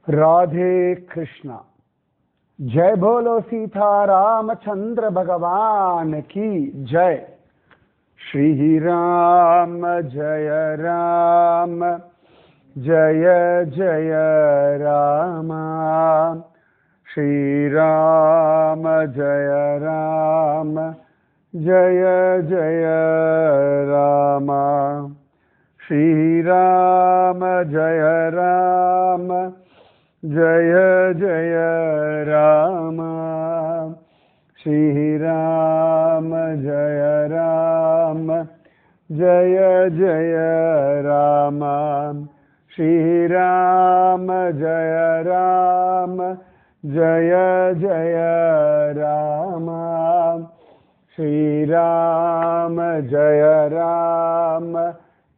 राधे कृष्णा। जय बोलो सीता रामचंद्र भगवान की जय। श्री राम जय राम जय जय राम। श्री राम जय राम जय जय राम। श्री राम जय राम जय जय राम। श्री राम जय राम जय जय राम। श्री राम जय राम जय जय राम। श्री राम जय राम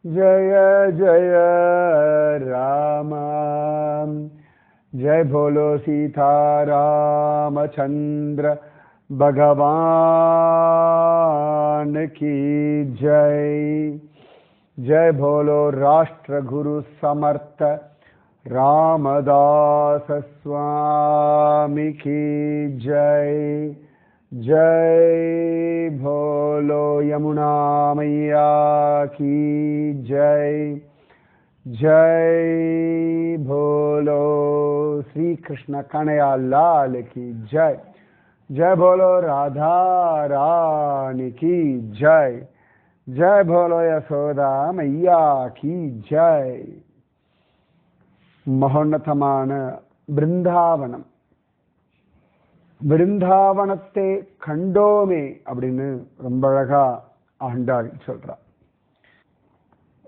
जय जय राम। जय बोलो सीता रामचंद्र भगवान की जय। जय बोलो राष्ट्र गुरु समर्थ रामदास स्वामी की जय। जय बोलो यमुना मैया की जय। जय बोलो श्री कृष्ण कन्हैया लाल की जय। जय बोलो राधा रानी की जय। जय बोलो यशोदा मैया की जय। மகோன்னதமான பிருந்தாவனம். பிருந்தாவனத்தை கண்டோமே அப்படின்னு ரொம்ப அழகா ஆண்டாள் சொல்றா.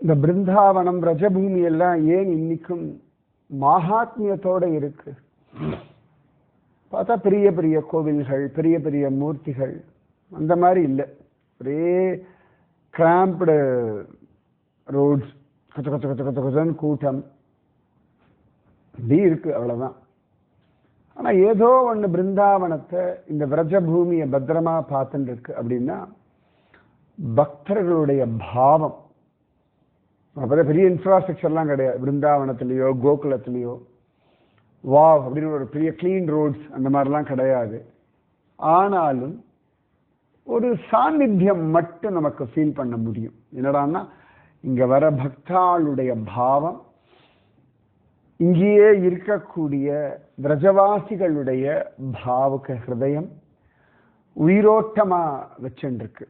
இந்த பிருந்தாவனம் ரஜபூமி எல்லாம் ஏன் இன்னைக்கும் மகாத்மியத்தோட இருக்கு? பார்த்தா பெரிய பெரிய கோவில்கள், பெரிய பெரிய மூர்த்திகள் அந்த மாதிரி இல்லை. ஒரே கிராம்ப்டு ரோட்ஸ், கொச்ச கொச்ச கொச்ச கொச்ச கொச்சன்னு கூட்டம் இப்படி இருக்கு, அவ்வளவுதான். ஆனா ஏதோ ஒண்ணு பிருந்தாவனத்தை, இந்த விரஜபூமியை பத்திரமா பார்த்துட்டு இருக்கு அப்படின்னா பக்தர்களுடைய பாவம். பெரிய இன்ஃப்ராஸ்ட்ரக்சர்லாம் கிடையாது பிருந்தாவனத்திலேயோ கோகுலத்திலேயோ. வா அப்படின்னு ஒரு பெரிய கிளீன் ரோட்ஸ் அந்த மாதிரிலாம் கிடையாது. ஆனாலும் ஒரு சாநித்தியம் மட்டும் நமக்கு ஃபீல் பண்ண முடியும். என்னடான்னா இங்க வர பக்தாளுடைய பாவம், இங்கேயே இருக்கக்கூடிய விரஜவாசிகளுடைய பாவுக ஹிருதயம் உயிரோட்டமா வச்சுருக்கு.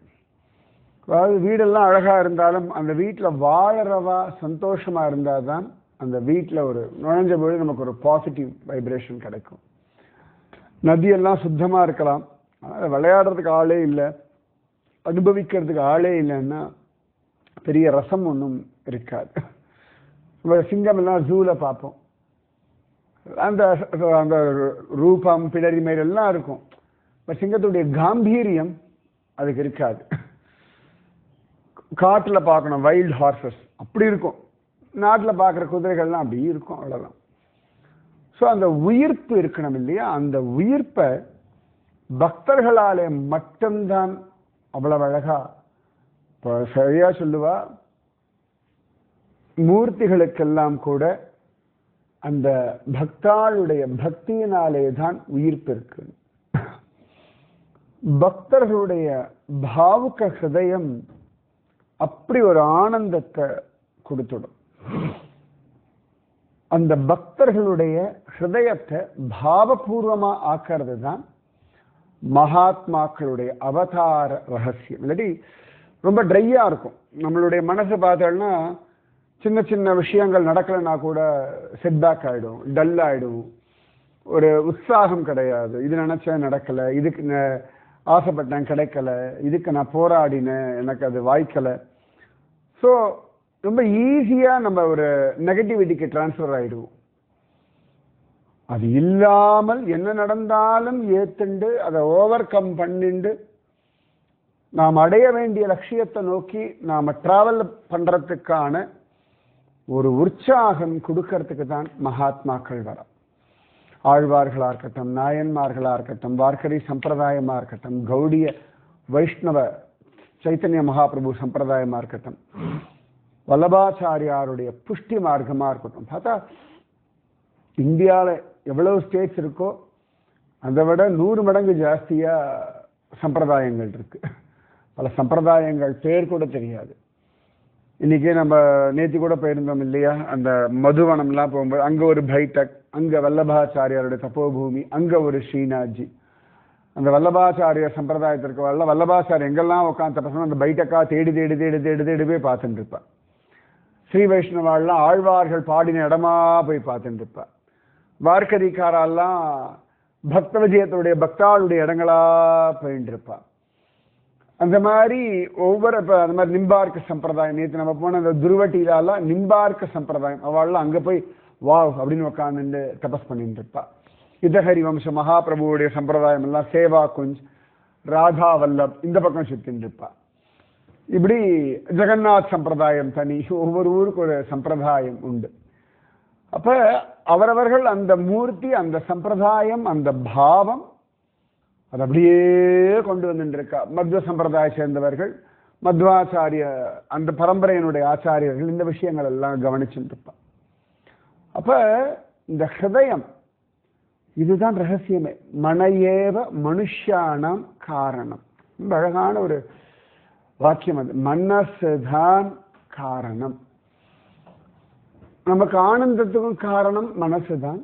அதாவது வீடெல்லாம் அழகா இருந்தாலும் அந்த வீட்டில் வாழறவா சந்தோஷமா இருந்தாதான் அந்த வீட்டில் ஒரு நுழைஞ்ச போது நமக்கு ஒரு பாசிட்டிவ் வைப்ரேஷன் கிடைக்கும். நதியெல்லாம் சுத்தமா இருக்கலாம், விளையாடுறதுக்கு ஆளே இல்லை, அனுபவிக்கிறதுக்கு ஆளே இல்லைன்னா பெரிய ரசம் ஒன்றும் இருக்காது. சிங்கம் எல்லாம் ஜூல பார்ப்போம், அந்த அந்த ரூபம் பிடரி மேல் எல்லாம் இருக்கும். பட் சிங்கத்துடைய காம்பீரியம் அதுக்கு இருக்காது. காட்டில் பார்க்கணும் வைல்ட் ஹார்சஸ், அப்படி இருக்கும். நாட்டில் பார்க்குற குதிரைகள்லாம் அப்படி இருக்கும், அவ்வளோதான். ஸோ அந்த உயிர்ப்பு இருக்கணும் இல்லையா? அந்த உயிர்ப்பை பக்தர்களாலே மட்டும்தான் அவ்வளவு அழகா. இப்போ சரியா சொல்லுவா, மூர்த்திகளுக்கெல்லாம் கூட அந்த பக்தாளுடைய பக்தியினாலே தான் உயிர்ப்பு இருக்கு. பக்தர்களுடைய பாவுக ஹிருதயம் அப்படி ஒரு ஆனந்தத்தை கொடுத்துடும். அந்த பக்தர்களுடைய ஹிருதயத்தை பாவபூர்வமா ஆக்கிறது தான் மகாத்மாக்களுடைய அவதார ரகசியம். இல்லாட்டி ரொம்ப ட்ரையா இருக்கும். நம்மளுடைய மனசை பார்த்தோம்னா சின்ன சின்ன விஷயங்கள் நடக்கலைன்னா கூட செட்பேக் ஆகிடும், டல் ஆகிடும், ஒரு உற்சாகம் கிடையாது. இது நினைச்சேன் நடக்கலை, இதுக்கு ஆசைப்பட்டேன் கிடைக்கல, இதுக்கு நான் போராடினேன் எனக்கு அது வாய்க்கலை. ஸோ ரொம்ப ஈஸியாக நம்ம ஒரு நெகட்டிவிட்டிக்கு டிரான்ஸ்ஃபர் ஆகிடுவோம். அது இல்லாமல் என்ன நடந்தாலும் ஏத்துண்டு அதை ஓவர் கம் பண்ணிண்டு நாம் அடைய வேண்டிய லட்சியத்தை நோக்கி நாம் டிராவல் பண்றதுக்கான ஒரு உற்சாகம் கொடுக்கறதுக்கு தான் மகாத்மாக்கள் வர. ஆழ்வார்களா இருக்கட்டும், நாயன்மார்களா இருக்கட்டும், வார்க்கரி சம்பிரதாயமா இருக்கட்டும், கௌடிய வைஷ்ணவ சைத்தன்ய மகாபிரபு சம்பிரதாயமா இருக்கட்டும், வல்லபாச்சாரியாருடைய புஷ்டி மார்க்கமா இருக்கட்டும், பார்த்தா இந்தியாவில் எவ்வளவு ஸ்டேட்ஸ் இருக்கோ அதை விட 100 மடங்கு ஜாஸ்தியா சம்பிரதாயங்கள் இருக்கு. பல சம்பிரதாயங்கள் பேர் கூட தெரியாது. இன்னைக்கு நம்ம நேற்று கூட போயிருந்தோம் இல்லையா, அந்த மதுவனம்லாம் போகும்போது அங்க ஒரு பைட்டக், அங்க வல்லபாச்சாரியாருடைய தப்போபூமி, அங்க ஒரு ஸ்ரீநாத்ஜி. அந்த வல்லபாச்சாரியர் சம்பிரதாயத்திற்கு வல்லபாச்சாரியர் எங்கெல்லாம் உட்காந்து தப்பசம் அந்த பைட்டக்கா தேடி தேடி தேடி தேடி தேடி போய் பார்த்துட்டு இருப்பார். ஸ்ரீ வைஷ்ணவாள்லாம் ஆழ்வார்கள் பாடின இடமா போய் பார்த்துட்டு இருப்பார். வார்க்கரிக்காரெல்லாம் பக்த விஜயத்துடைய பக்தாளுடைய இடங்களா போயிட்டு இருப்பார். அந்த மாதிரி ஒவ்வொரு அந்த மாதிரி நிம்பார்க்க சம்பிரதாயம், நேற்று நம்ம போன அந்த துருவட்டியிலாம் நிம்பார்க்க சம்பிரதாயம், அவள்லாம் அங்க போய் வாவ் அப்படின்னு உட்காந்து தபஸ் பண்ணிட்டு இருப்பா. இதஹரி வம்ச மகாபிரபுவுடைய சம்பிரதாயம் எல்லாம் சேவா குஞ்ச், ராதா வல்லப் இந்த பக்கம் சுத்தின்னு இருப்பா. இப்படி ஜெகநாத் சம்பிரதாயம் தனி, ஒவ்வொரு ஊருக்கு ஒரு சம்பிரதாயம் உண்டு. அப்ப அவரவர்கள் அந்த மூர்த்தி, அந்த சம்பிரதாயம், அந்த பாவம் அது அப்படியே கொண்டு வந்துட்டு இருக்கா. மத்வ சம்பிரதாய சேர்ந்தவர்கள், மத்வாச்சாரிய அந்த பரம்பரையினுடைய ஆச்சாரியர்கள் இந்த விஷயங்கள் எல்லாம் கவனிச்சுட்டு இருப்பா. அப்ப இந்த ஹிருதயம் இதுதான் ரகசியமே. மனையேவ மனுஷானாம் காரணம். ரொம்ப அழகான ஒரு வாக்கியம் அது. மனசுதான் காரணம். நமக்கு ஆனந்தத்துக்கும் காரணம் மனசுதான்,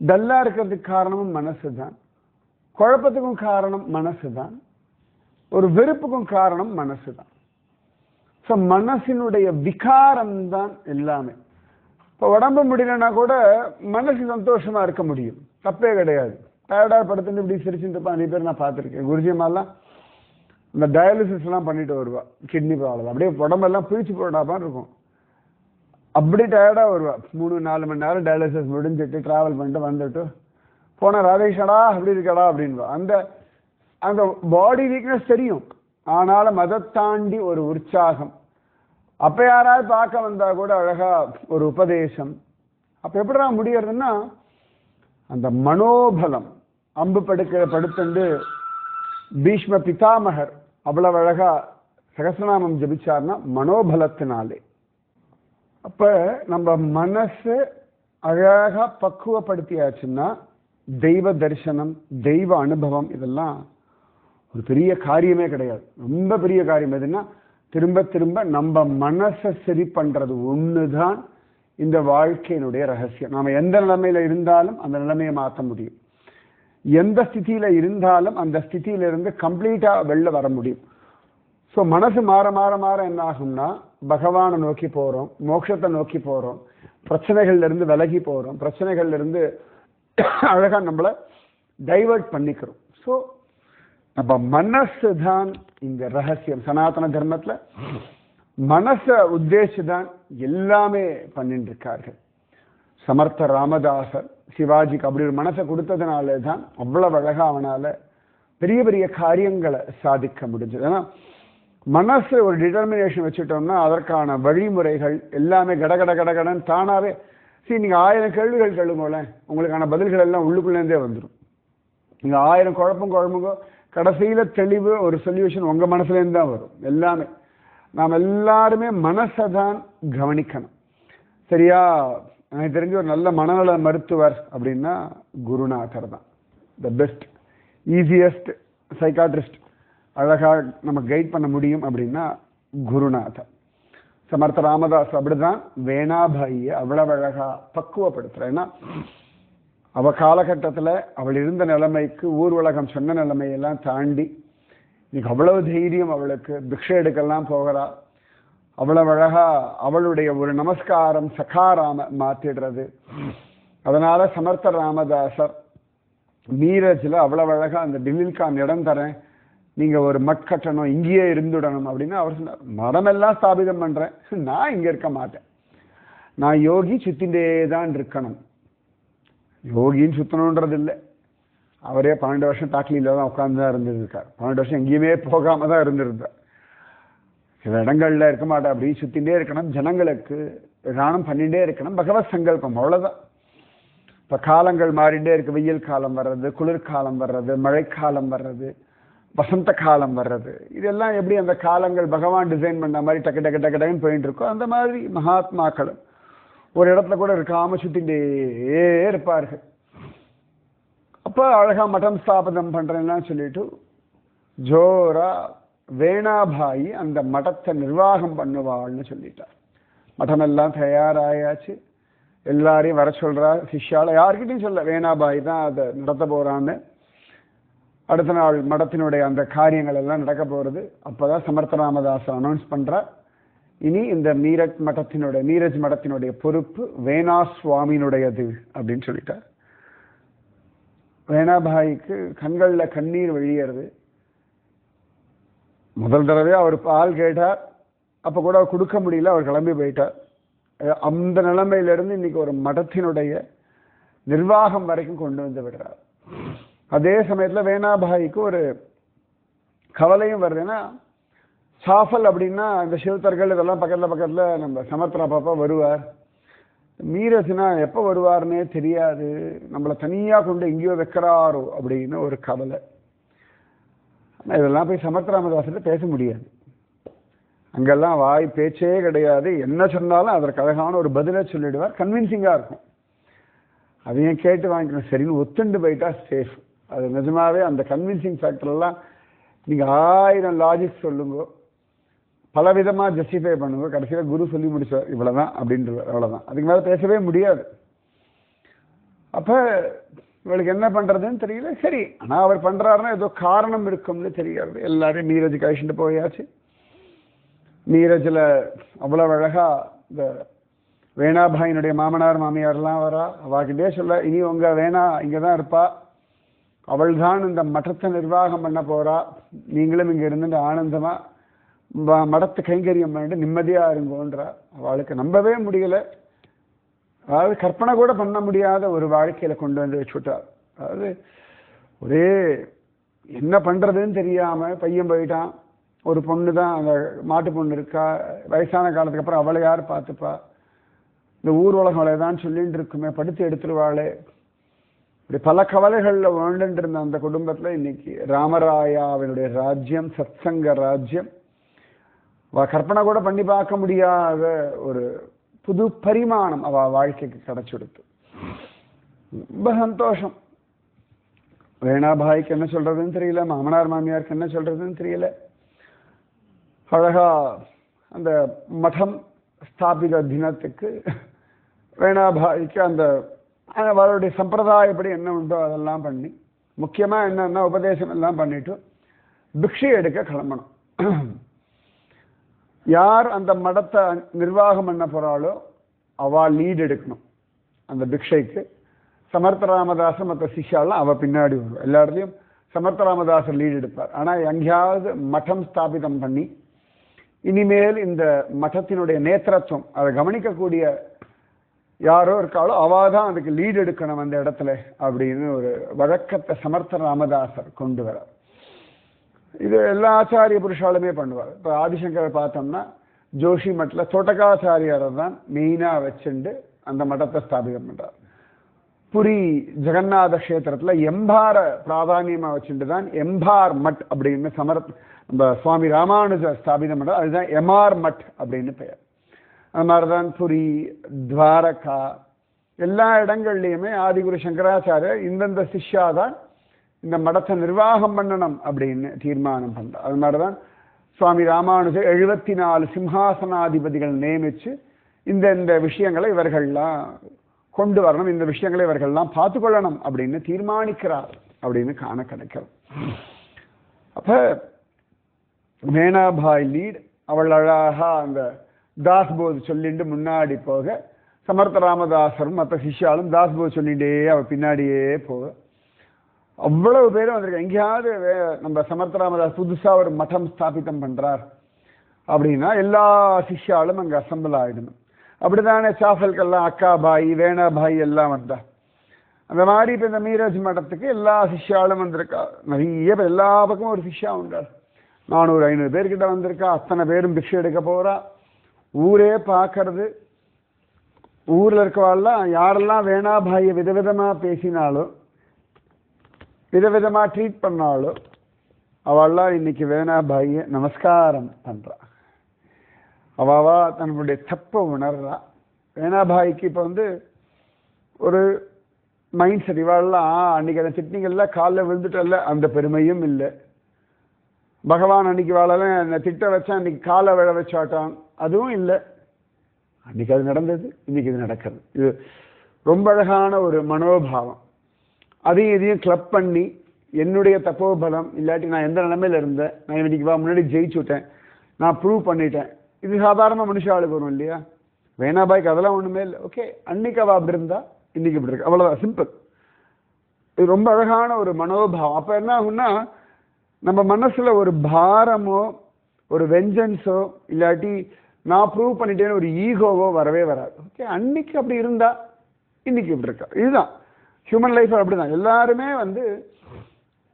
டல்லா இருக்கிறதுக்கு காரணமும் மனசுதான், குழப்பத்துக்கும் காரணம் மனசுதான், ஒரு வெறுப்புக்கும் காரணம் மனசுதான். ஸோ மனசினுடைய விகாரம் தான் எல்லாமே. இப்போ உடம்பு முடியலன்னா கூட மனசு சந்தோஷமா இருக்க முடியும், தப்பே கிடையாது. டயர்டா படுத்துட்டு இப்படி சிரிச்சுட்டு இருப்பா. நிறைய பேர் நான் பார்த்துருக்கேன். குருஜிமாலாம் இந்த டயாலிசிஸ் எல்லாம் பண்ணிட்டு வருவா, கிட்னி ப்ராப்ளம், அப்படியே உடம்பெல்லாம் பிரிச்சு போடாம இருக்கும். அப்படி டயர்டா வருவா. 3-4 மணி நேரம் டயாலிசிஸ் முடிஞ்சிட்டு டிராவல் பண்ணிட்டு வந்துட்டு போன ராதேஷடா அப்படி இருக்கடா அப்படின்வா. அந்த அந்த பாடி வீக்னஸ் தெரியும், ஆனாலும் அதை தாண்டி ஒரு உற்சாகம். அப்ப யாராவது பார்க்க வந்தா கூட அழகா ஒரு உபதேசம். அப்ப எப்படிடா முடியறதுன்னா அந்த மனோபலம். அம்பு படுத்துண்டு பீஷ்ம பிதாமகர் அவ்வளவு அழகா சகஸ்ரநாமம் ஜபிச்சார்னா மனோபலத்தினாலே. அப்ப நம்ம மனசு அழகா பக்குவப்படுத்தியாச்சுன்னா தெய்வ தரிசனம், தெய்வ அனுபவம் இதெல்லாம் ஒரு பெரிய காரியமே கிடையாது. ரொம்ப பெரிய காரியம் எதுன்னா திரும்ப திரும்ப நம்ம மனசை சரி பண்றது ஒண்ணுதான் இந்த வாழ்க்கையினுடைய ரகசியம். நாம எந்த நிலைமையில இருந்தாலும் அந்த நிலைமையை மாற்ற முடியும். எந்த ஸ்திதியில இருந்தாலும் அந்த ஸ்திதியில இருந்து கம்ப்ளீட்டா வெளில வர முடியும். ஸோ மனசு மாற மாற மாற என்ன ஆகும்னா பகவானை நோக்கி போறோம், மோட்சத்தை நோக்கி போறோம், பிரச்சனைகள்ல இருந்து விலகி போறோம், பிரச்சனைகள்ல இருந்து அழகா நம்மள டைவர்ட் பண்ணிக்கிறோம். ஸோ நம்ம மனசு தான் இந்த ரகசியம். சனாதன தர்மத்துல மனச உத்தேசிதான் எல்லாமே பண்ணிட்டு இருக்கார்கள். சமர்த்த ராமதாசர் சிவாஜிக்கு அப்படி ஒரு மனசை கொடுத்ததுனால தான் அவ்வளவு அழகா அவனால பெரிய பெரிய காரியங்களை சாதிக்க முடிஞ்சது. ஏன்னா மனசு ஒரு டிட்டர்மினேஷன் வச்சுட்டோம்னா அதற்கான வழிமுறைகள் எல்லாமே கடகட கடகடன் தானாவே. சரி, நீங்க 1000 கேள்விகள் கேளுங்கள, உங்களுக்கான பதில்கள் எல்லாம் உள்ளுக்குள்ளேருந்தே வந்துடும். நீங்க 1000 குழம்புங்க கடைசியில தெளிவு ஒரு சொல்யூஷன் உங்க மனசுல இருந்து தான் வரும். எல்லாமே நாம் எல்லாருமே மனசை தான் கவனிக்கணும். சரியா? எனக்கு தெரிஞ்ச ஒரு நல்ல மனநல மருத்துவர் அப்படின்னா குருநாதர் தான். The best easiest psychiatrist. அழகா நம்ம கைட் பண்ண முடியும் அப்படின்னா குருநாதர். சமர்த்த ராமதாஸ் அப்படிதான் வேணாபாயியை அவ்வளவு அழகா பக்குவப்படுத்துற. ஏன்னா அவ காலகட்டத்துல அவள் இருந்த நிலைமைக்கு ஊர் உலகம் சொன்ன நிலைமையெல்லாம் தாண்டி இன்னைக்கு அவ்வளவு தைரியம் அவளுக்கு. பிக்ஷை எடுக்கலாம் போகிறா. அவ்வளவு அழகா அவளுடைய ஒரு நமஸ்காரம் சகாராம மாத்திடுறது. அதனால சமர்த்த ராமதாசர் மீரஜ்ல அவ்வளவு அழகா அந்த டில்லில்கான் இடம் தரேன், நீங்க ஒரு மட் கட்டணும், இங்கேயே இருந்துடணும் அப்படின்னு அவர் சொன்னார். மரமெல்லாம் ஸ்தாபிதம் பண்றேன், நான் இங்க இருக்க மாட்டேன், நான் யோகி சுத்திண்டே தான் இருக்கணும். யோகின்னு சுத்தணுன்றது இல்லை. அவரே 12 வருஷம் டாக்லியில தான் உட்கார்ந்து தான் இருந்திருக்கார். 12 வருஷம் எங்கேயுமே போகாம தான் இருந்திருந்தார். சில இடங்கள்ல இருக்க மாட்டேன், அப்படி சுத்திண்டே இருக்கணும், ஜனங்களுக்கு தானம் பண்ணிட்டே இருக்கணும், பகவத் சங்கல்பம், அவ்வளவுதான். இப்ப காலங்கள் மாறிண்டே இருக்கு. வெயில் காலம் வர்றது, குளிர்காலம் வர்றது, மழைக்காலம் வர்றது, வசந்த காலம் வர்றது. இதெல்லாம் எப்படி அந்த காலங்கள் பகவான் டிசைன் பண்ண மாதிரி டக்கு டக்கு டக்கு டக்குன்னு போயிட்டு இருக்கோ அந்த மாதிரி மகாத்மாக்களும் ஒரு இடத்துல கூட இருக்காம சுத்திட்டே இருப்பார்கள். அப்ப அழகா மடம் ஸ்தாபனம் பண்றேன்னா சொல்லிட்டு ஜோரா வேணாபாயி அந்த மடத்தை நிர்வாகம் பண்ணுவாள்னு சொல்லிட்டார். மடம் எல்லாம் தயாராயாச்சு. எல்லாரையும் வர சொல்றா. சிஷ்யால யார்கிட்டையும் சொல்ல, வேணாபாய் தான் அதை நடத்த போறான்னு. அடுத்த நாள் மடத்தினுடைய அந்த காரியங்கள் எல்லாம் நடக்க போறது. அப்பதான் சமர்த்த ராமதாஸ் அனௌன்ஸ் பண்றா, இனி இந்த நீரஜ் மடத்தினுடைய பொறுப்பு வேணா சுவாமியினுடையது அப்படின்னு சொல்லிட்டார். வேணாபாய்க்கு கண்கள்ல கண்ணீர் வெளியேறது. முதல் தடவை அவர் பால் கேட்டார். அப்ப கூட அவர் கொடுக்க முடியல, அவர் கிளம்பி போயிட்டார். அந்த நிலைமையிலிருந்து இன்னைக்கு ஒரு மடத்தினுடைய நிர்வாகம் வரைக்கும் கொண்டு வந்து விடுறார். அதே சமயத்துல வேணாபாய்க்கு ஒரு கவலையும் வருதுன்னா, சாஃபல் அப்படின்னா இந்த சிவத்தர்கள் இதெல்லாம் பக்கத்துல நம்ம சமர்த்தரா பாப்பா வருவார். மீரஜ்னா எப்ப வருவார்னே தெரியாது, நம்மளை தனியா கொண்டு எங்கேயோ வைக்கிறாரோ அப்படின்னு ஒரு கவலை. ஆனா இதெல்லாம் போய் சமர்த்தராமதாசிட்ட பேச முடியாது. அங்கெல்லாம் வாய் பேச்சே கிடையாது. என்ன சொன்னாலும் அதற்கு அழகான ஒரு பதிலை சொல்லிடுவார். கன்வின்சிங்கா இருக்கும். அதையும் கேட்டு வாங்கிக்கணும். சரின்னு ஒத்துண்டு போயிட்டா சேஃப். அது நிஜமாவே அந்த கன்வின்சிங் ஃபேக்டர்லாம் நீங்க 1000 லாஜிக் சொல்லுங்க, பலவிதமா ஜஸ்டிஃபை பண்ணுங்க, கடைசியில குரு சொல்லி முடிச்சார் இவ்வளவுதான் அப்படின்றது. அவ்வளவுதான், அதுக்கு மேல பேசவே முடியாது. அப்ப இவளுக்கு என்ன பண்றதுன்னு தெரியல. சரி, ஆனா அவர் பண்றாருன்னா ஏதோ காரணம் இருக்கும்னு தெரியாது. எல்லாரையும் நீரஜ் கழிச்சுட்டு போயாச்சு. நீரஜ்ல அவ்வளவு அழகா இந்த வேணாபாயினுடைய மாமனார் மாமியார்லாம் வரா. அவகிட்டே சொல்ல, இனி உங்க வேணா இங்கதான் இருப்பா, அவள் தான் இந்த மடத்தை நிர்வாகம் பண்ண போறா, நீங்களும் இங்க இருந்து ஆனந்தமா மடத்தை கைங்கரியம் பண்ணிட்டு நிம்மதியா இருங்கோன்றா. அவளுக்கு நம்பவே முடியல. அதாவது கற்பனை கூட பண்ண முடியாத ஒரு வாழ்க்கையில கொண்டு வந்து வச்சுட்டார். அதாவது ஒரே என்ன பண்றதுன்னு தெரியாம பையன் போயிட்டான். ஒரு பொண்ணு தான், அந்த மாட்டு பொண்ணு இருக்கா, வயசான காலத்துக்கு அப்புறம் அவளை யார் பார்த்துப்பா, இந்த ஊர் உலகம் தான் சொல்லிட்டு இருக்குமே, படுத்து எடுத்துருவாளே, இப்படி பல கவலைகள்ல வாழ்ந்துட்டு இருந்த அந்த குடும்பத்துல இன்னைக்கு ராமராயாவினுடைய ராஜ்யம், சத்சங்க ராஜ்யம், கற்பனை கூட பண்ணி பார்க்க முடியாத ஒரு புது பரிமாணம் அவ வாழ்க்கைக்கு கிடைச்சுடுத்து. ரொம்ப சந்தோஷம். வேணாபாய்க்கு என்ன சொல்றதுன்னு தெரியல, மாமனார் மாமியாருக்கு என்ன சொல்றதுன்னு தெரியல. அழகா அந்த மடம் ஸ்தாபித தினத்துக்கு வேணாபாய்க்கு அந்த அவருடைய சம்பிரதாயப்படி என்ன உண்டோ அதெல்லாம் பண்ணி, முக்கியமா என்னன்னா உபதேசம் எல்லாம் பண்ணிட்டு பிக்ஷை எடுக்க கிளம்பணும். யார் அந்த மடத்தை நிர்வாகம் பண்ண போறாளோ அவ லீட் எடுக்கணும் அந்த பிக்ஷைக்கு. சமர்த்த ராமதாசன் மற்ற சிஷ்யாலாம் அவ பின்னாடி வரும். எல்லா இடத்துலையும் சமர்த்த ராமதாசர் லீட் எடுப்பார். ஆனா எங்கேயாவது மடம் ஸ்தாபிதம் பண்ணி இனிமேல் இந்த மடத்தினுடைய நேத்திரத்துவம் அதை கவனிக்கக்கூடிய யாரோ இருக்காளோ அவாதான் அதுக்கு லீட் எடுக்கணும் அந்த இடத்துல அப்படின்னு ஒரு வழக்கத்தை சமர்த்த ராமதாசர் கொண்டு வர. இது எல்லா ஆச்சாரிய புருஷாலுமே பண்ணுவார். இப்போ ஆதிசங்கர் பார்த்தோம்னா ஜோஷி மட்டில் தோட்டகாச்சாரியாரை தான் மெயினா வச்சுண்டு அந்த மடத்தை ஸ்தாபிதம் பண்றார். புரி ஜெகநாத கஷேத்திரத்துல எம்பார பிராதானியமா வச்சுட்டு தான் எம்பார் மட் அப்படின்னு நம்ம சுவாமி ராமானுஜர் ஸ்தாபிதம் பண்றார். அதுதான் எம்ஆர் மட் அப்படின்னு பெயர். அது மாதிரிதான் புரி, துவாரகா, எல்லா இடங்கள்லையுமே ஆதிகுரு சங்கராச்சாரியர் இந்தந்த சிஷ்யாதான் இந்த மடத்தை நிர்வாகம் பண்ணணும் அப்படின்னு தீர்மானம் பண்றார். அது மாதிரிதான் சுவாமி ராமானுஜர் 74 சிம்ஹாசனாதிபதிகள் நியமிச்சு இந்த விஷயங்களை இவர்கள்லாம் கொண்டு வரணும், இந்த விஷயங்களை இவர்கள்லாம் பார்த்துக்கொள்ளணும் அப்படின்னு தீர்மானிக்கிறார் அப்படின்னு காண கிடைக்கிறது. அப்ப மேனாபாய் லீட். அவள் அழகா அந்த தாஸ்போத் சொல்லிட்டு முன்னாடி போக, சமர்த்த ராமதாசரும் மற்ற சிஷ்யாலும் தாஸ்போத் சொல்லிட்டே அவள் பின்னாடியே போக, அவ்வளவு பேரும் வந்திருக்க. எங்கேயாவது நம்ம சமர்த்த ராமதாஸ் புதுசா ஒரு மடம் ஸ்தாபிதம் பண்றார் அப்படின்னா எல்லா சிஷ்யாலும் அங்க அசம்பிள் ஆயிடணும். அப்படித்தானே சாஃபல்கெல்லாம் அக்காபாய், வேணாபாய் எல்லாம் வந்தா. அந்த மாதிரி இப்ப இந்த மீரஜ் மடத்துக்கு எல்லா சிஷ்யாலும் வந்திருக்கா. நிறைய எல்லா பக்கமும் ஒரு சிஷ்யா உண்டார். 400-500 பேர்கிட்ட வந்திருக்கா. அத்தனை பேரும் பிக்ஷை எடுக்க போறா. ஊரே பார்க்கறது. ஊர்ல இருக்கவாள்லாம் யாரெல்லாம் வேணாபாய விதவிதமா பேசினாலும் விதவிதமா ட்ரீட் பண்ணாலும் அவள்லாம் இன்னைக்கு வேணாபாய நமஸ்காரம் பண்றா. அவா தன்னுடைய தப்பை உணர்றா. வேணாபாய்க்கு இப்போ வந்து ஒரு மைண்ட் செட், இவாளெல்லாம் அன்னைக்கு அந்த திட்டிங்கள்ல காலில் விழுந்துட்டல்ல அந்த பெருமையும் இல்லை. பகவான் அன்னைக்கு வாழலாம் என்னை திட்ட வச்சா அன்னைக்கு காலை விழ வச்சாட்டான் அதுவும் இல்லை. அன்னைக்கு அது நடந்தது, இன்னைக்கு இது நடக்கிறது. இது ரொம்ப அழகான ஒரு மனோபாவம். அதையும் இதையும் கிளப் பண்ணி என்னுடைய தப்போபலம் இல்லாட்டி நான் எந்த நிலைமையில இருந்தேன், நான் இன்னைக்கு முன்னாடி ஜெயிச்சு விட்டேன், நான் ப்ரூவ் பண்ணிட்டேன், இது சாதாரண மனுஷாளுக்கு வரும் இல்லையா? வேணாபாய்க்கு அதெல்லாம் ஒண்ணுமே இல்லை. ஓகே, அன்னைக்கு அவ அப்படி இருந்தா இன்னைக்கு இப்படி இருக்கு, அவ்வளவுதான், சிம்பிள். இது ரொம்ப அழகான ஒரு மனோபாவம். அப்ப என்ன ஆகும்னா நம்ம மனசுல ஒரு பாரமோ ஒரு வெஞ்சன்ஸோ இல்லாட்டி நான் ப்ரூவ் பண்ணிட்டேன்னு ஒரு ஈகோவோ வரவே வராது. ஓகே, அன்னைக்கு அப்படி இருந்தா இன்னைக்கு இப்படி இருக்கா. இதுதான் ஹியூமன் லைஃப். அப்படிதான் எல்லாருமே வந்து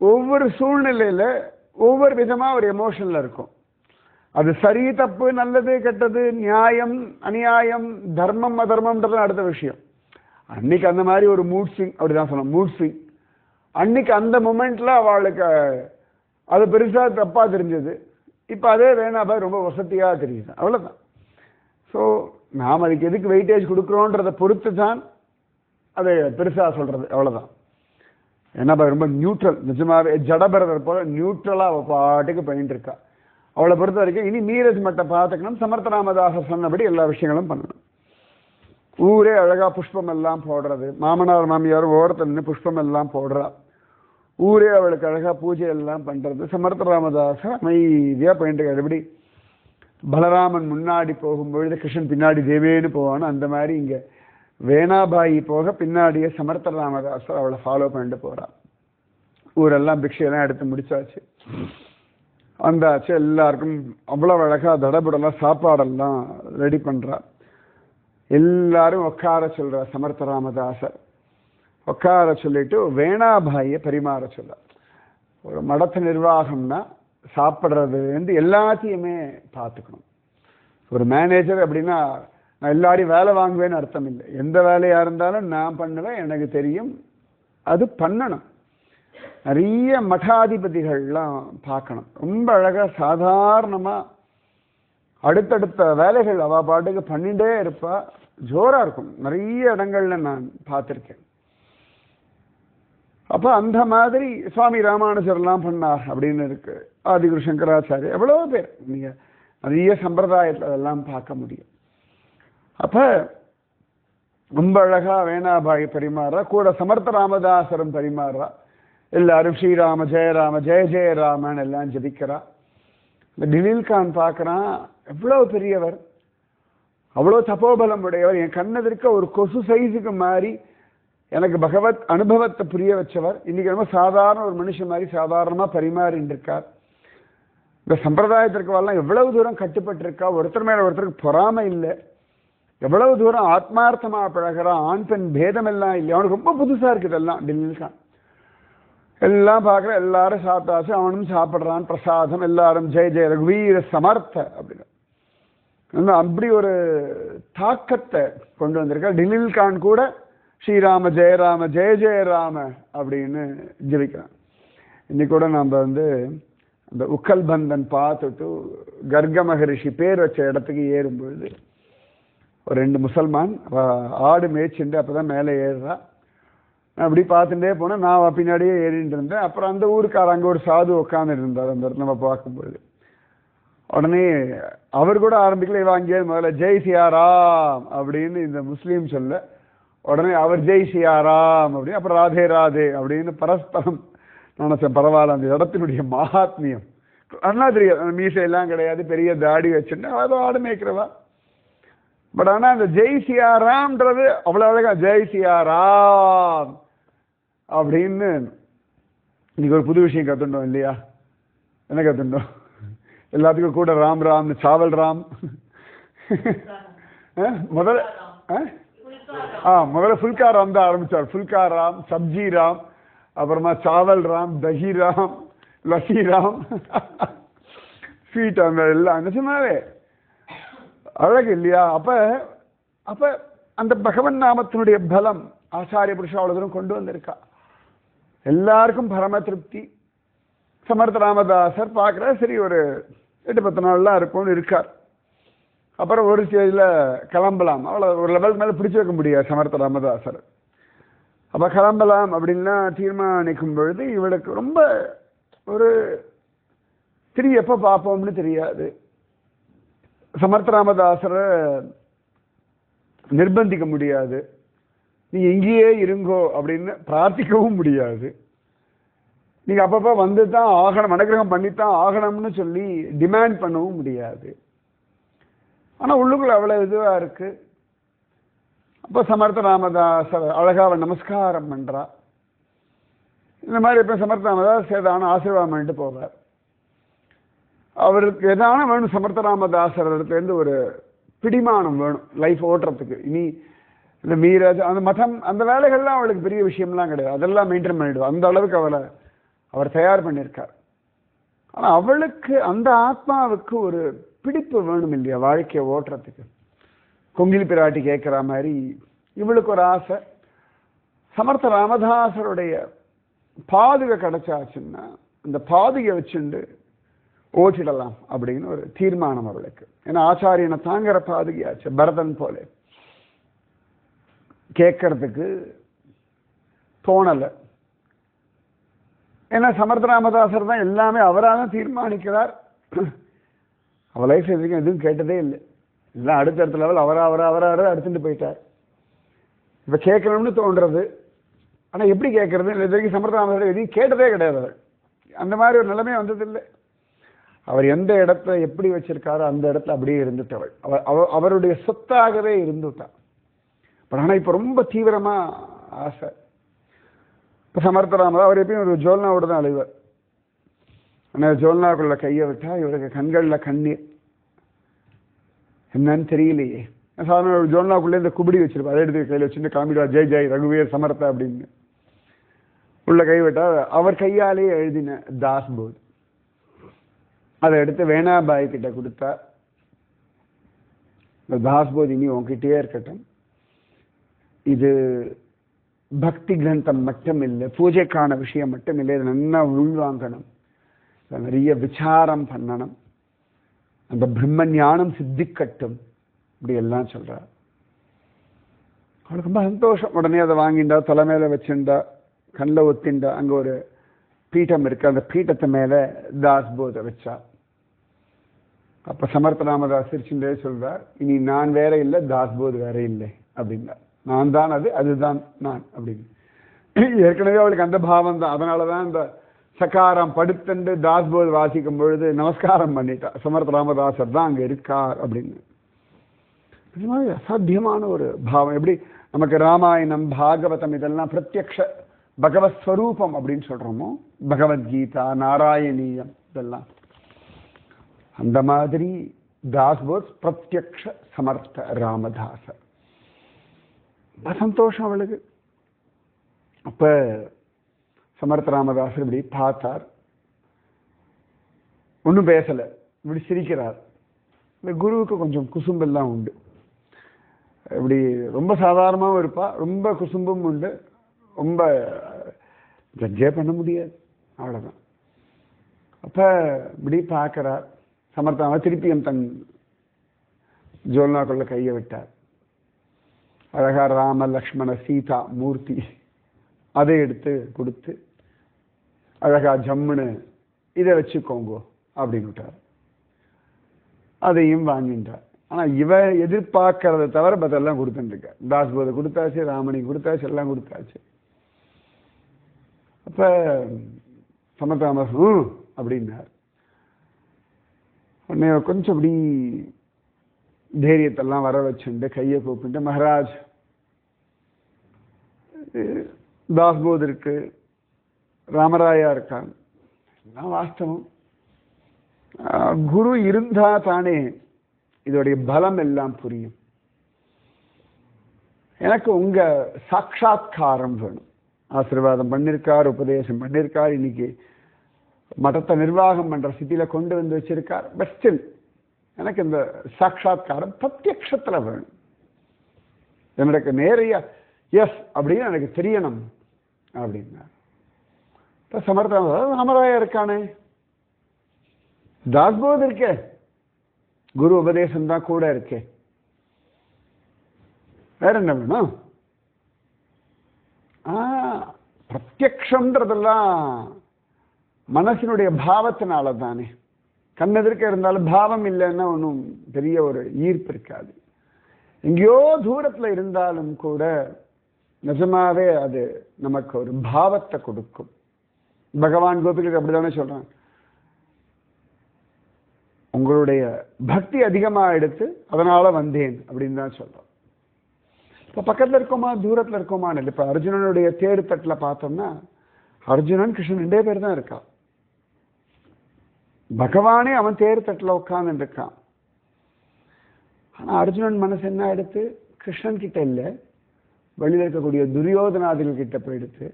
ஒவ்வொரு சூழ்நிலையில ஒவ்வொரு விதமா ஒரு எமோஷன்ல இருக்கும். அது சரி தப்பு நல்லது கெட்டது நியாயம் அநியாயம் தர்மம் அதர்மம்ன்றது அடுத்த விஷயம். அன்னைக்கு அந்த மாதிரி ஒரு மூட் ஸ்விங், அப்படிதான் சொல்லணும், மூட் ஸ்விங். அன்னைக்கு அந்த மொமெண்ட்ல அவளுக்கு அது பெருசா தப்பா தெரிஞ்சது, இப்ப அதே வேணாபாய் ரொம்ப வசதியா தெரியுது, அவ்வளவுதான். ஸோ நாம் அதுக்கு எதுக்கு வெயிட்டேஜ் கொடுக்குறோன்றதை பொறுத்து தான் அதை பெருசா சொல்றது, அவ்வளவுதான். வேணாபாய் ரொம்ப நியூட்ரல், நிஜமாவே ஜடபரதர் போல நியூட்ரலா அவ பாட்டுக்கு பண்ணிட்டு இருக்கா. அவளை பொறுத்த வரைக்கும் இனி நீரஜ் மட்டை பார்த்துக்கணும், சமர்த்த ராமதாசர் சொன்னபடி எல்லா விஷயங்களும் பண்ணணும். ஊரே அழகா புஷ்பம் எல்லாம் போடுறது, மாமனார் மாமியாரும் ஓரத்தில் நின்று புஷ்பம் எல்லாம் போடுறா, ஊரே அவளுக்கு அழகா பூஜை எல்லாம் பண்றது. சமர்த்த ராமதாசர் அமைதியா பண்ணிட்டு இருக்காரு. எப்படி பலராமன் முன்னாடி போகும்பொழுது கிருஷ்ணன் பின்னாடி தேவேன்னு போவான்னு அந்த மாதிரி இங்க வேணாபாயி போக பின்னாடியே சமர்த்த ராமதாசர் அவளை ஃபாலோ பண்ணிட்டு போறா. ஊரெல்லாம் பிக்ஷையெல்லாம் எடுத்து முடிச்சாச்சு, வந்தாச்சு, எல்லாருக்கும் அவ்வளவு அழகா தடபுடலாம் சாப்பாடெல்லாம் ரெடி பண்றா. எல்லாரும் உட்கார சொல்ற சமர்த்த ராமதாசர். உட்கார சொல்லிட்டு வேணாபாயை பரிமாற சொல்ல. ஒரு மடத்து நிர்வாகம்னா சாப்பிட்றது வந்து எல்லாத்தையுமே பார்த்துக்கணும். ஒரு மேனேஜர் அப்படின்னா நான் எல்லாரையும் வேலை வாங்குவேன்னு அர்த்தம் இல்லை. எந்த வேலையா இருந்தாலும் நான் பண்ணுவேன், எனக்கு தெரியும், அது பண்ணணும். நிறைய மடாதிபதிகள்லாம் பார்க்கணும், ரொம்ப அழகா சாதாரணமா அடுத்தடுத்த வேலைகள் அவ பாட்டுக்கு பண்ணிட்டே இருப்பா, ஜோரா இருக்கும். நிறைய இடங்கள்ல நான் பார்த்திருக்கேன். அப்ப அந்த மாதிரி சுவாமி ராமானுஜர்லாம் பண்ணார் அப்படின்னு இருக்கு. ஆதிகுரு சங்கராச்சாரிய, எவ்வளவு பேர் நீங்க நிறைய சம்பிரதாயத்தில் அதெல்லாம் பார்க்க முடியும். அப்ப ரொம்ப அழகா வேணாபாய் பரிமாறா, கூட சமர்த்த ராமதாசரும் பரிமாறா. எல்லாரும் ஸ்ரீராம ஜெயராம ஜெய ஜெயராமன் எல்லாம் ஜபிக்கிறா. இந்த டிலீல்கான் பார்க்கறான், எவ்வளவு பெரியவர், அவ்வளவு தபோபலம் உடையவர். என் கண்ணெதிர்க்க ஒரு கொசு சைஸுக்கு மாறி எனக்கு பகவத் அனுபவத்தை புரிய வச்சவர். இன்னைக்கு ரொம்ப சாதாரண ஒரு மனுஷன் மாதிரி சாதாரணமா பரிமாறிட்டு இருக்கார். இந்த சம்பிரதாயத்திற்கு வரலாம் எவ்வளவு தூரம் கட்டுப்பட்டு இருக்கா, ஒருத்தர் மேல ஒருத்தருக்கு பொறாமை இல்லை, எவ்வளவு தூரம் ஆத்மார்த்தமா பழகிறான், ஆண் பெண் பேதம் எல்லாம் இல்லை. அவனுக்கு ரொம்ப புதுசா இருக்குது எல்லாம். டில்லில்கான் எல்லாம் பார்க்குற, எல்லாரும் சாப்பிட்டாச்சு, அவனும் சாப்பிட்றான் பிரசாதம், எல்லாரும் ஜெய ஜெய ரகுவீர சமர்த்த அப்படின்னு அப்படி ஒரு தாக்கத்தை கொண்டு வந்திருக்கா. டில்லில்கான் கூட ஸ்ரீராம ஜெயராம ஜெய ஜெயராம அப்படின்னு ஜெபிக்கிறான். இன்னைக்கு கூட நம்ம வந்து அந்த உக்கல் பந்தன் பார்த்துட்டு கர்க மகரிஷி பேர் வச்ச இடத்துக்கு ஏறும்பொழுது ஒரு 2 முசல்மான் ஆடு மேய்ச்சிண்டு அப்பதான் மேலே ஏறுறா. நான் அப்படி பார்த்துட்டே போனேன், நான் பின்னாடியே ஏறிட்டு இருந்தேன். அப்புறம் அந்த ஊருக்கார அங்கே ஒரு சாது உட்காந்து இருந்தார் அந்த இடத்துல நம்ம பார்க்கும்பொழுது. உடனே அவர் கூட ஆரம்பிக்கல, இவன் அங்கேயே முதல்ல ஜெய் சியாராம் அப்படின்னு இந்த முஸ்லீம் சொல்ல, உடனே அவர் ஜெய் சியாராம் அப்படின்னு, அப்புறம் ராதே ராதே அப்படின்னு பரஸ்பரம். நினைச்சேன் பரவாயில்ல, அந்த இடத்தினுடைய மகாத்மியம் அண்ணா தெரியாது. மீசையெல்லாம் கிடையாது, பெரிய தாடி வச்சுட்டு அதோ ஆடு மேய்க்கிறவா. பட் ஆனா அந்த ஜெய் சியாராம்ன்றது அவ்வளவு அழகா, ஜெய் சியாராம் அப்படின்னு. இன்னைக்கு ஒரு புது விஷயம் கத்துட்டோம் இல்லையா? என்ன கத்துட்டோம்? எல்லாத்துக்கும் கூட ராம் ராம்னு, சாவல் ராம் முதல்ல முதல்ல ஃபுல்கா ராம் தான் ஆரம்பிச்சார். ஃபுல்கா ராம், சப்ஜி ராம், அப்புறமா சாவல் ராம், தஹி ராம், லசி ராம், ஸ்வீட், அந்த எல்லாம் நிஜமாவே அழகு இல்லையா? அப்ப அப்ப அந்த பகவன் நாமத்தினுடைய பலம் ஆச்சாரிய புருஷா அவ்வளவு தூரம் கொண்டு வந்திருக்கா. எல்லாருக்கும் பரம திருப்தி. சமர்த்த ராமதாசர் பார்க்குற, சரி ஒரு 8-10 நாள்லாம் இருக்கும்னு இருக்கார். அப்புறம் ஒரு ஸ்டேஜில் கிளம்பலாம், அவ்வளோ ஒரு லெவலுக்கு மேலே பிடிச்சி வைக்க முடியாது சமர்த்த ராமதாசர். அப்போ கிளம்பலாம் அப்படின்னா தீர்மானிக்கும் பொழுது இவளுக்கு ரொம்ப ஒரு எப்போ பார்ப்போம்னு தெரியாது. சமர்த்த ராமதாசரை நிர்பந்திக்க முடியாது, நீ இங்கேயே இருங்கோ அப்படின்னு பிரார்த்திக்கவும் முடியாது. நீங்க அப்பப்போ வந்து தான் ஆகணும், அனுகிரகம் பண்ணித்தான் ஆகணும்னு சொல்லி டிமாண்ட் பண்ணவும் முடியாது. ஆனா உள்ளுக்குள்ள அவ்வளவு இதுவா இருக்கு. அப்போ சமர்த்த ராமதாசர் அழகாவ நமஸ்காரம் பண்றா. இந்த மாதிரி இப்ப சமர்த்த ராமதாஸ் ஏதான ஆசீர்வாதம் பண்ணிட்டு போவார். அவருக்கு எதான வேணும், சமர்த்த ராமதாசர் இருந்து ஒரு பிடிமானம் வேணும் லைஃப் ஓட்டுறதுக்கு. இனி இந்த மீராஜ் அந்த மதம் அந்த வேலைகள்லாம் அவளுக்கு பெரிய விஷயம்லாம் கிடையாது, அதெல்லாம் மெயின்டைன் பண்ணிடுவோம். அந்த அளவுக்கு அவர் தயார் பண்ணியிருக்கார். ஆனா அவளுக்கு அந்த ஆத்மாவுக்கு ஒரு பிடிப்பு வேணும் இல்லையா வாழ்க்கையை ஓட்டுறதுக்கு. கொங்கில் பிராட்டி கேட்குற மாதிரி இவளுக்கு ஒரு ஆசை, சமர்த்த ராமதாசருடைய பாதுகை கிடைச்சாச்சுன்னா அந்த பாதுகை வச்சுண்டு ஓட்டிடலாம் அப்படின்னு ஒரு தீர்மானம் அவளுக்கு. ஏன்னா ஆச்சாரியனை தாங்கிற பாதுகையாச்சு, பரதன் போல. கேட்கறதுக்கு தோணலை. ஏன்னா சமர்த்த ராமதாசர் தான் எல்லாமே அவராக தீர்மானிக்கிறார். அவள் லைஃப் எதுக்கும் எதுவும் கேட்டதே இல்லை, எல்லாம் அடுத்தடுத்த லெவல் அவரா எடுத்துட்டு போயிட்டார். இப்போ கேட்கணும்னு தோன்றது, ஆனால் எப்படி கேட்கறது இது வரைக்கும் சமர்த்த ராமதாசர் எதையும் கேட்டதே கிடையாது. அவள் அந்த மாதிரி ஒரு நிலைமை வந்ததில்லை. அவர் எந்த இடத்த எப்படி வச்சிருக்காரோ அந்த இடத்துல அப்படியே இருந்துட்டவள். அவருடைய சொத்தாகவே இருந்துட்டாள். ஆனால் இப்போ ரொம்ப தீவிரமா ஆசை. இப்போ சமர்த்த ராமதாஸ் அவர் எப்பயும் ஒரு ஜோல்னாவோட தான் அழுவார். ஆனால் ஜோல்னாக்குள்ள கையை விட்டா இவருக்கு கண்களில் கண்ணீர், என்னன்னு தெரியலையே. சாதாரண ஒரு ஜோல்னாக்குள்ளே இந்த குபிடி வச்சிருப்பா, அதை எடுத்து கையில் வச்சுட்டு காமிடுவா, ஜெய் ஜெய் ரகுவீர் சமர்த்த அப்படின்னு. உள்ள கை விட்டா அவர் கையாலேயே எழுதின தாஸ்போத், அதை எடுத்து வேணாபாய் கிட்ட கொடுத்தா. இந்த தாஸ்போத் இனி உங்ககிட்டயே இருக்கட்டும், இது பக்தி கிரந்தம் மட்டும் இல்லை, பூஜைக்கான விஷயம் மட்டும் இல்லை, இதை நல்லா உள்வாங்கணும், நிறைய விசாரம் பண்ணணும், அந்த பிரம்ம ஞானம் சித்திக்கட்டும், இப்படி எல்லாம் சொல்றார். அவளுக்கு ரொம்ப சந்தோஷம். உடனே அதை வாங்கிண்டா, தலைமையில வச்சுண்டா, கண்ணில் ஒத்திண்டா. அங்க ஒரு பீட்டம் இருக்கு, அந்த பீட்டத்தை மேல தாஸ்போதை வச்சா. அப்ப சமர்த்த ராமதாஸ் சிரிச்சுட்டே சொல்றார், இனி நான் வேற இல்லை, தாஸ்போத் வேற இல்லை அப்படின்னார். நான் தான் அதுதான் நான் அப்படின்னு. ஏற்கனவே அவளுக்கு அந்த பாவம் தான். அதனாலதான் இந்த சக்காரம் படுத்துண்டு தாஸ்போத் வாசிக்கும் பொழுது நமஸ்காரம் பண்ணிட்டா, சமர்த்த ராமதாசர் தான் அங்க இருக்கார் அப்படின்னு. இது மாதிரி அசாத்தியமான ஒரு பாவம். எப்படி நமக்கு ராமாயணம் பாகவதம் இதெல்லாம் பிரத்யக்ஷ பகவத் ஸ்வரூபம் அப்படின்னு சொல்றோமோ, பகவத்கீதா நாராயணீயம் இதெல்லாம், அந்த மாதிரி தாஸ்போத் பிரத்யக்ஷ சமர்த்த ராமதாசர். சந்தோஷம் அவளுக்கு. அப்ப சமர்த்த ராமதாசர் இப்படி பார்த்தார், ஒன்றும் பேசல, இப்படி சிரிக்கிறார். இந்த குருவுக்கு கொஞ்சம் குசும்பெல்லாம் உண்டு. இப்படி ரொம்ப சாதாரணமாகவும் இருப்பா, ரொம்ப குசும்பும் உண்டு, ரொம்ப ஜட்ஜே பண்ண முடியாது, அவ்வளவுதான். அப்ப இப்படி பார்க்கிறார் சமர்த்தாம. திருப்பியும் தன் ஜோல்னாக்குள்ள கையை விட்டார். அழகா ராம லக்ஷ்மண சீதா மூர்த்தி அதை எடுத்து கொடுத்து, அழகா ஜம்முன்னு இதை வச்சுக்கோங்க அப்படின்னு விட்டார். அதையும் வாங்கிட்டார். ஆனா இவ எதிர்பார்க்கறத தவிர பத்தெல்லாம் கொடுத்துருக்க. தாஸ்போதை கொடுத்தாச்சு, ராமணி கொடுத்தாச்சு, எல்லாம் கொடுத்தாச்சு. அப்ப சமர்த்தாமஸ் அப்படின்னார். உடனே கொஞ்சம் அப்படி தைரியத்தெல்லாம் வர வச்சுட்டு கையை கூப்பிட்டு, மகாராஜ் தாஸ்போத் இருக்கு, ராமராயா இருக்கான், எல்லாம் வாஸ்தவம். குரு இருந்தா தானே இதோடைய பலம் எல்லாம் புரியும். எனக்கு உங்க சாட்சாத்காரம் வேணும். ஆசீர்வாதம் பண்ணிருக்கார், உபதேசம் பண்ணிருக்கார், இன்னைக்கு மதத்தை நிர்வாகம் பண்ற ஸ்திதியில கொண்டு வந்து வச்சிருக்கார். பட் ஸ்டில் எனக்கு இந்த சாட்சாத்காரம் பிரத்யக்ஷத்துல வேணும். எனக்கு நேரையா எஸ் அப்படின்னு எனக்கு தெரியணும் அப்படின்னா. இப்ப சமர்த்த ராமராயா இருக்கானே, தாஸ்போத் இருக்கே, குரு உபதேசம் தான் கூட இருக்கே, வேற என்ன வேணும்? பிரத்யக்ஷம்ன்றதெல்லாம் மனசினுடைய பாவத்தினால தானே. கண்ணெதிர்க்க இருந்தாலும் பாவம் இல்லைன்னா ஒன்றும் பெரிய ஒரு ஈர்ப்பு இருக்காது. எங்கேயோ தூரத்துல இருந்தாலும் கூட நிஜமாவே அது நமக்கு ஒரு பாவத்தை கொடுக்கும். பகவான் கோபிகளுக்கு அப்படித்தானே சொல்றான், உங்களுடைய பக்தி அதிகமா எடுத்து அதனால வந்தேன் அப்படின்னு தான் சொல்றோம். இப்ப பக்கத்துல இருக்கோமா தூரத்துல இருக்கோமான்னு இல்லை. இப்ப அர்ஜுனனுடைய தேர் தட்டுல பார்த்தோம்னா அர்ஜுனன் கிருஷ்ணன் 2 பேர் தான் இருக்கா. பகவானே அவன் தேர் தட்டுல உட்கார்ந்து இருக்கான். ஆனா அர்ஜுனன் மனசு என்ன எடுத்து கிருஷ்ணன் கிட்ட இல்லை, வெளியில இருக்கக்கூடிய துரியோதனாதிகள் கிட்ட போயிடுத்து.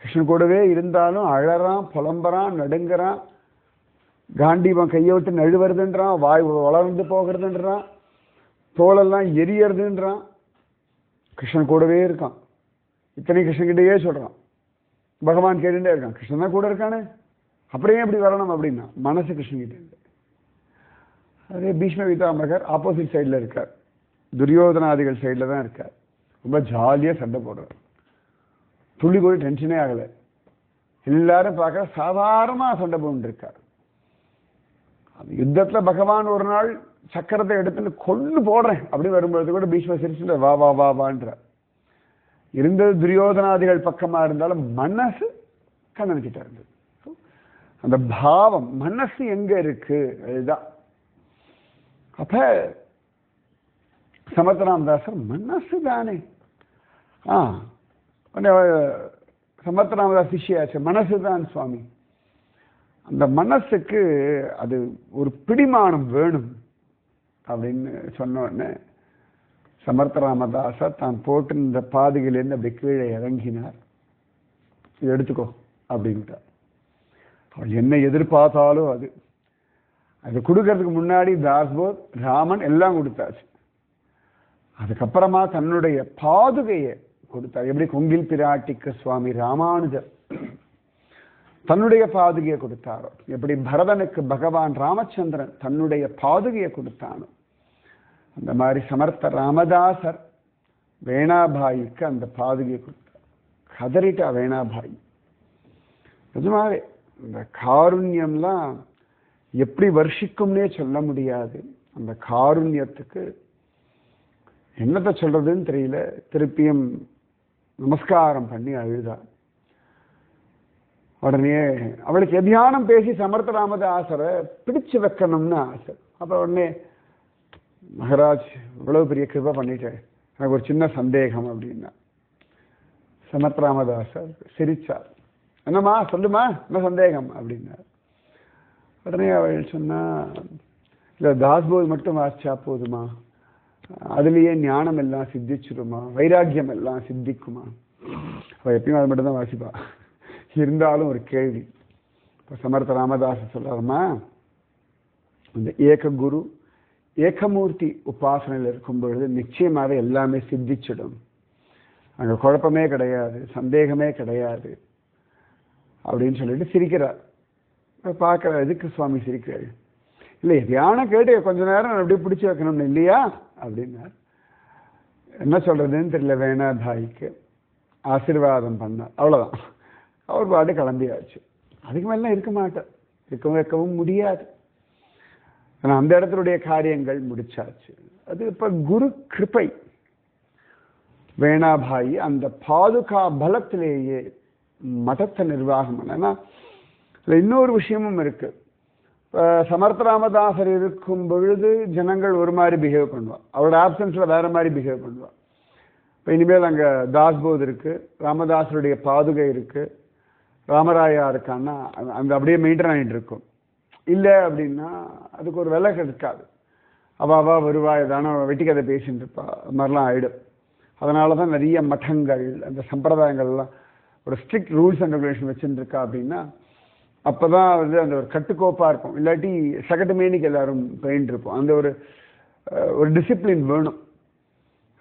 கிருஷ்ணன் கூடவே இருந்தாலும் அழறான், புலம்பறான், நடுங்குறான், காண்டீபம் கையை விட்டு நழுவுறதுன்றான், வாய் வளர்ந்து போகிறதுன்றான், தோலெல்லாம் எரியறதுன்றான். கிருஷ்ணன் கூடவே இருக்கான். இத்தனை கிருஷ்ணன் கிட்டேயே சொல்றான். பகவான் கேட்டுட்டே இருக்கான், கிருஷ்ணன் தான் கூட இருக்கானே, அப்படியே எப்படி வரணும் அப்படின்னா மனசு கிருஷ்ணன் கிட்ட இல்லை. அதே பீஷ்ம பிதாமகர் ஆப்போசிட் சைடில் இருக்கார், துரியோதனாதிகள் சைடில் தான் இருக்கார். ரொம்ப ஜாலியாக சண்டை போடுறார், துள்ளி கூட டென்ஷனே ஆகலை. எல்லாரும் பார்க்க சாதாரணமாக சண்டை போட்டு இருக்கார். அந்த யுத்தத்தில் பகவான் ஒரு நாள் சக்கரத்தை எடுத்துட்டு கொண்டு போடுறேன் அப்படின்னு வரும்பொழுது கூட பீஷ்ம சிரிச்சுட்டு வா வா வா வான்ற. இருந்தது துரியோதனாதிகள் பக்கமா இருந்தாலும் மனசு கண்ணன் கிட்ட இருந்தது. அந்த பாவம் மனசு எங்க இருக்கு அதுதான். அப்ப சமர்த்தராமதாசர் மனசு தானே. சமர்த்தராமதாஸ் சிஷ்யாச்சு, மனசுதான் சுவாமி. அந்த மனசுக்கு அது ஒரு பிடிமானம் வேணும் அப்படின்னு சொன்ன உடனே சமர்த்தராமதாசர் தான் போட்டு இந்த பாதையிலேருந்து அப்படி கீழே இறங்கினார். இது எடுத்துக்கோ அப்படின்ட்டார். அவள் என்ன எதிர்பார்த்தாலும் அது கொடுக்கறதுக்கு முன்னாடி தாஸ்போத் ராமன் எல்லாம் கொடுத்தாச்சு. அதுக்கப்புறமா தன்னுடைய பாதுகையை கொடுத்தார். எப்படி கொங்கில் பிராட்டிக்கு சுவாமி ராமானுஜர் தன்னுடைய பாதுகையை கொடுத்தாரோ, எப்படி பரதனுக்கு பகவான் ராமச்சந்திரன் தன்னுடைய பாதுகையை கொடுத்தானோ, அந்த மாதிரி சமர்த்த ராமதாசர் வேணாபாய்க்கு அந்த பாதுகையை கொடுத்தார். கதறிட்டா வேணாபாய். நிஜமாவே இந்த காருண்யம்லாம் எப்படி வர்ஷிக்கும்னே சொல்ல முடியாது. அந்த காருண்யத்துக்கு என்னத்தை சொல்றதுன்னு தெரியல. திருப்பியும் நமஸ்காரம் பண்ணி அழுதா. உடனே அவளுக்கு தியானம் பேசி சமர்த்த ராமதாசரை பிடிச்சு வைக்கணும்னு ஆசை. அப்ப உடனே மகாராஜ் இவ்வளவு பெரிய கிருபை பண்ணிட்டேன், எனக்கு ஒரு சின்ன சந்தேகம் அப்படின்னா. சமர்த்த ராமதாசர் சிரிச்சார். என்னம்மா சொல்லுமா, என்ன சந்தேகம் அப்படின்னார். உடனே அவள் சொன்னா, இல்லை தாஸ்போத் மட்டும் வாசிச்சா போதுமா, அதுலேயே ஞானம் எல்லாம் சித்திச்சிருமா, வைராக்கியம் எல்லாம் சித்திக்குமா? அவள் எப்பயும் அது மட்டும் தான் வாசிப்பா. இருந்தாலும் ஒரு கேள்வி. இப்போ சமர்த்த ராமதாசர் சொல்றாருமா, இந்த ஏக குரு ஏகமூர்த்தி உபாசனையில் இருக்கும் பொழுது நிச்சயமாக எல்லாமே சித்திச்சிடும், அங்கே குழப்பமே கிடையாது, சந்தேகமே கிடையாது அப்படின்னு சொல்லிட்டு சிரிக்கிறார். பார்க்குற எதுக்கு சுவாமி சிரிக்கிறாரு? இல்லை தியானம் கேட்டு கொஞ்ச நேரம் அப்படியே பிடிச்சி வைக்கணும்னு இல்லையா அப்படின்னார். என்ன சொல்றதுன்னு தெரியல. வேணாபாய்க்கு ஆசீர்வாதம் பண்ணார், அவ்வளோதான். அவர் பாட்டு கிளம்பியாச்சு. அதுக்கு மேலாம் இருக்க மாட்டார், வைக்கவும் முடியாது. ஆனால் அந்த இடத்துடைய காரியங்கள் முடிச்சாச்சு. அது இப்போ குரு கிருப்பை. வேணாபாய் அந்த பாதுகா பலத்திலேயே மதத்தை நிர்வாகம் பண்ண. இன்னொரு விஷயமும் இருக்கு. சமர்த்த ராமதாசர் இருக்கும் பொழுது ஜனங்கள் ஒரு மாதிரி பிஹேவ் பண்ணுவா, அவரோட ஆப்சன்ஸ்ல வேற மாதிரி பிஹேவ் பண்ணுவா. இப்போ இனிமேல் அங்கே தாஸ்போத் இருக்கு, ராமதாசருடைய பாதுகை இருக்கு, ராமராயா இருக்கான்னா அந்த அப்படியே மெயின்டைன் ஆகிட்டு இருக்கும். இல்லை அப்படின்னா அதுக்கு ஒரு விலை இருக்காது. அவா வருவா, ஏதான வெட்டி கதை பேசிட்டு இருப்பா, அது மாதிரிலாம் ஆயிடும். அதனால தான் நிறைய மட்டங்கள் அந்த சம்பிரதாயங்கள்லாம் ஒரு ஸ்ட்ரிக்ட் ரூல்ஸ் அண்ட் ரெகுலேஷன் வச்சுட்டு இருக்கா. அப்படின்னா அப்போதான் வந்து அந்த ஒரு கட்டுக்கோப்பாக இருக்கும். இல்லாட்டி சகட்டு மேனிக்கு எல்லாரும் பெயிண்ட் இருப்போம். அந்த ஒரு டிசிப்ளின் வேணும்.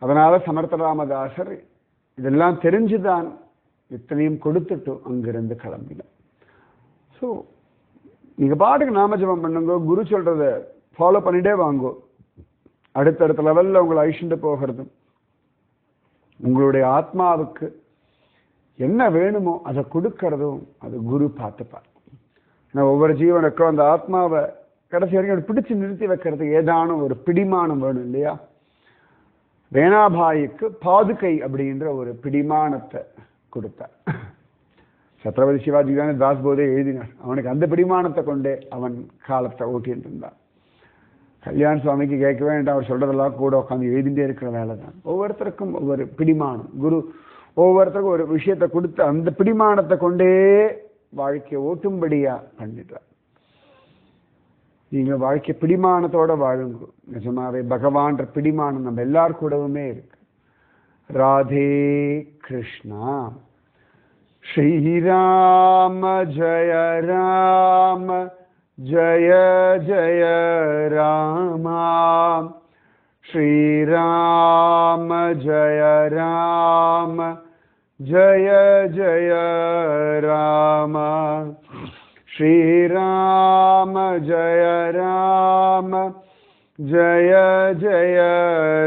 அதனால சமர்த்த ராமதாசர் இதெல்லாம் தெரிஞ்சுதான் இத்தனையும் கொடுத்துட்டு அங்கிருந்து கிளம்பினார். ஸோ நீங்கள் பாட்டுக்கு நாமஜபம் பண்ணுங்க, குரு சொல்றத ஃபாலோ பண்ணிட்டே வாங்கோ. அடுத்தடுத்த லெவலில் உங்களை அழிச்சுட்டு போகிறதும் உங்களுடைய ஆத்மாவுக்கு என்ன வேணுமோ அதை கொடுக்கறதும் அது குரு பார்த்துப்பார். ஏன்னா ஒவ்வொரு ஜீவனுக்கும் அந்த ஆத்மாவை கடைசி வரைக்கும் பிடிச்சு நிறுத்தி வைக்கிறது ஏதானும் ஒரு பிடிமானம் வேணும் இல்லையா? வேணாபாய்க்கு பாதுகை அப்படின்ற ஒரு பிடிமானத்தை கொடுத்தார். சத்ரபதி சிவாஜி தானே தாஸ்போதே எழுதினார். அவனுக்கு அந்த பிடிமானத்தை கொண்டே அவன் காலத்தை ஓட்டிட்டு இருந்தான். கல்யாண சுவாமிக்கு கேட்க வேண்டாம், அவர் சொல்றதெல்லாம் கூட உட்காந்து எழுதிட்டே இருக்கிற வேலை தான். ஒவ்வொருத்தருக்கும் ஒவ்வொரு பிடிமானம். குரு ஒவ்வொருத்தருக்கும் ஒரு விஷயத்தை கொடுத்து அந்த பிடிமானத்தை கொண்டே வாழ்க்கையை ஓட்டும்படியா பண்ணிடுறார். நீங்க வாழ்க்கை பிடிமானத்தோட வாழுங்க. நிஜமாவே பகவான்ற பிடிமானம் நம்ம எல்லார் கூடவுமே இருக்கு. ராதே கிருஷ்ணா. ஸ்ரீராம ஜய ராம ஜய ஜய ராம. ஸ்ரீராம ஜய ராம ஜய ஜய ராம. ஸ்ரீராம ஜய ராம ஜய ஜய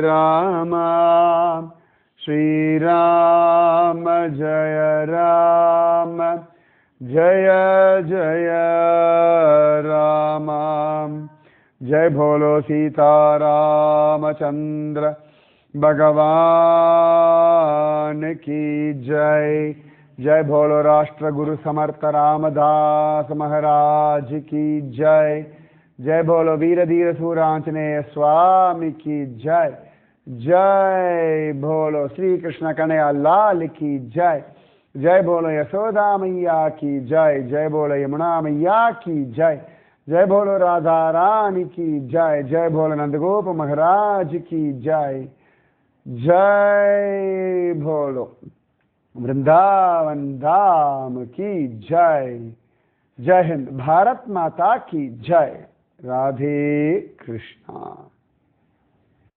ராம. ஸ்ரீராம ஜய ராம ஜய ஜய ராம. जय भोलो सीतारामचंद्र भगवान की जय. जय भोलो राष्ट्र गुरु समर्थ रामदास महाराज की जय. जय भोलो वीर धीर सूरांजनेय स्वामी की जय. जय भोलो श्री कृष्ण कन्हैया लाल की जय. जय भोलो यशोदा मैया की जय. जय भोलो यमुना मैया की जय. जय भोलो राधा रानी की जय. जय भोलो नंदगोप महाराज की जय. जय भोलो वृंदावन धाम की जय. जय हिंद. भारत माता की जय. राधे कृष्णा.